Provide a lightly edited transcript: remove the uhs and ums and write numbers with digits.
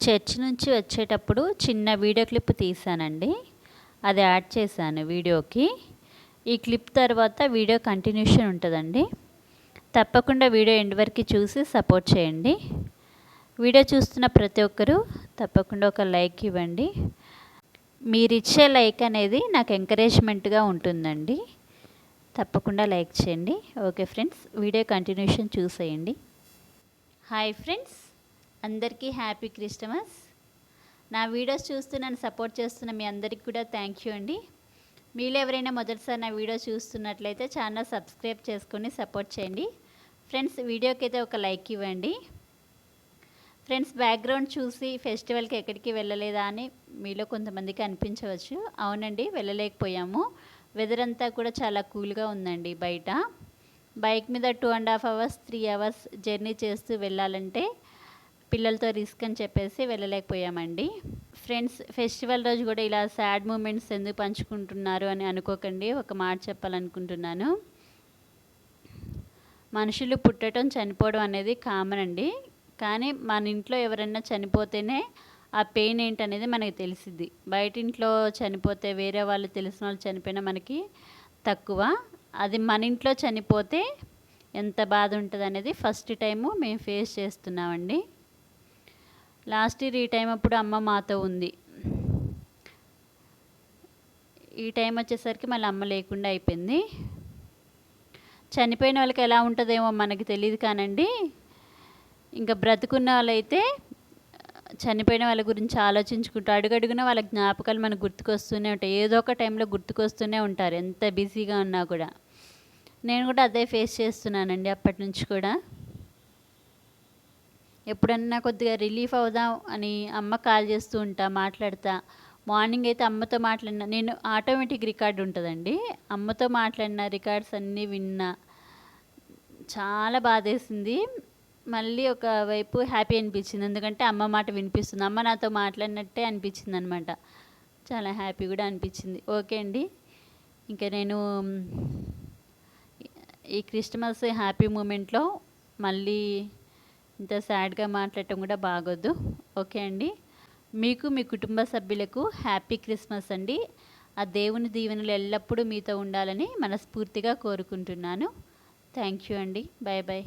Church నుంచి వచ్చేటప్పుడు చిన్న వీడియో క్లిప్ తీసానండి. అది యాడ్ చేశాను వీడియోకి. ఈ క్లిప్ తర్వాత వీడియో కంటిన్యూషన్ ఉంటుందండి. తప్పకుండా వీడియో ఎండ్ వరకు చూసి సపోర్ట్ చేయండి. వీడియో చూస్తున్న ప్రతి ఒక్కరూ తప్పకుండా ఒక లైక్ ఇవ్వండి. మీరిచ్చే లైక్ అనేది నాకు ఎంకరేజ్మెంట్గా ఉంటుందండి. తప్పకుండా లైక్ చేయండి. ఓకే ఫ్రెండ్స్, వీడియో కంటిన్యూషన్ చూసేయండి. హాయ్ ఫ్రెండ్స్, అందరికీ హ్యాపీ క్రిస్టమస్. నా వీడియోస్ చూస్తూ నన్ను సపోర్ట్ చేస్తున్న మీ అందరికీ కూడా థ్యాంక్ యూ అండి. మీలో ఎవరైనా మొదటిసారి నా వీడియో చూస్తున్నట్లయితే ఛానల్ సబ్స్క్రైబ్ చేసుకొని సపోర్ట్ చేయండి. ఫ్రెండ్స్, వీడియోకి అయితే ఒక లైక్ ఇవ్వండి. ఫ్రెండ్స్, బ్యాక్గ్రౌండ్ చూసి ఫెస్టివల్కి ఎక్కడికి వెళ్ళలేదా అని మీలో కొంతమందికి అనిపించవచ్చు. అవునండి, వెళ్ళలేకపోయాము. వెదర్ అంతా కూడా చాలా కూల్గా ఉందండి. బయట బైక్ మీద 2.5 hours 3 hours జర్నీ చేస్తూ వెళ్ళాలంటే పిల్లలతో రిస్క్ అని చెప్పేసి వెళ్ళలేకపోయామండి. ఫ్రెండ్స్, ఫెస్టివల్ రోజు కూడా ఇలా సాడ్ మూమెంట్స్ ఎందుకు పంచుకుంటున్నారు అని అనుకోకండి. ఒక మాట చెప్పాలనుకుంటున్నాను. మనుషులు పుట్టడం చనిపోవడం అనేది కామన్ అండి. కానీ మన ఇంట్లో ఎవరైనా చనిపోతేనే ఆ పెయిన్ ఏంటనేది మనకి తెలిసిద్ది. బయట ఇంట్లో చనిపోతే, వేరే వాళ్ళు తెలిసిన వాళ్ళు చనిపోయినా మనకి తక్కువ. అది మన ఇంట్లో చనిపోతే ఎంత బాధ ఉంటుంది అనేది ఫస్ట్ టైము మేము ఫేస్ చేస్తున్నామండి. లాస్ట్ ఇయర్ ఈ టైం అప్పుడు అమ్మ మాతో ఉంది. ఈ టైం వచ్చేసరికి మళ్ళీ అమ్మ లేకుండా అయిపోయింది. చనిపోయిన వాళ్ళకి ఎలా ఉంటుందేమో మనకి తెలియదు కానండి, ఇంకా బ్రతుకున్న వాళ్ళైతే చనిపోయిన వాళ్ళ గురించి ఆలోచించుకుంటూ అడుగడుగున వాళ్ళ జ్ఞాపకాలు మనకు గుర్తుకొస్తూనే ఉంటాయి. ఏదో ఒక టైంలో గుర్తుకొస్తూనే ఉంటారు, ఎంత బిజీగా ఉన్నా కూడా. నేను కూడా అదే ఫేస్ చేస్తున్నానండి అప్పటి నుంచి కూడా. ఎప్పుడన్నా కొద్దిగా రిలీఫ్ అవుదాం అని అమ్మ కాల్ చేస్తూ ఉంటా, మాట్లాడతా. మార్నింగ్ అయితే అమ్మతో మాట్లాడిన, నేను ఆటోమేటిక్ రికార్డ్ ఉంటుందండి, అమ్మతో మాట్లాడిన రికార్డ్స్ అన్నీ విన్నా. చాలా బాధేసింది. మళ్ళీ ఒక వైపు హ్యాపీ అనిపించింది, ఎందుకంటే అమ్మ మాట వినిపిస్తుంది. అమ్మ నాతో మాట్లాడినట్టే అనిపించింది అనమాట. చాలా హ్యాపీ కూడా అనిపించింది. ఓకే అండి, ఇంకా నేను ఈ క్రిస్టమస్ హ్యాపీ మూమెంట్లో మళ్ళీ ఇంత సాడ్గా మాట్లాడటం కూడా బాగోద్దు. ఓకే అండి, మీకు మీ కుటుంబ సభ్యులకు హ్యాపీ క్రిస్మస్ అండి. ఆ దేవుని దీవెనలు ఎల్లప్పుడూ మీతో ఉండాలని మనస్ఫూర్తిగా కోరుకుంటున్నాను. థ్యాంక్ యూ అండి. Bye bye.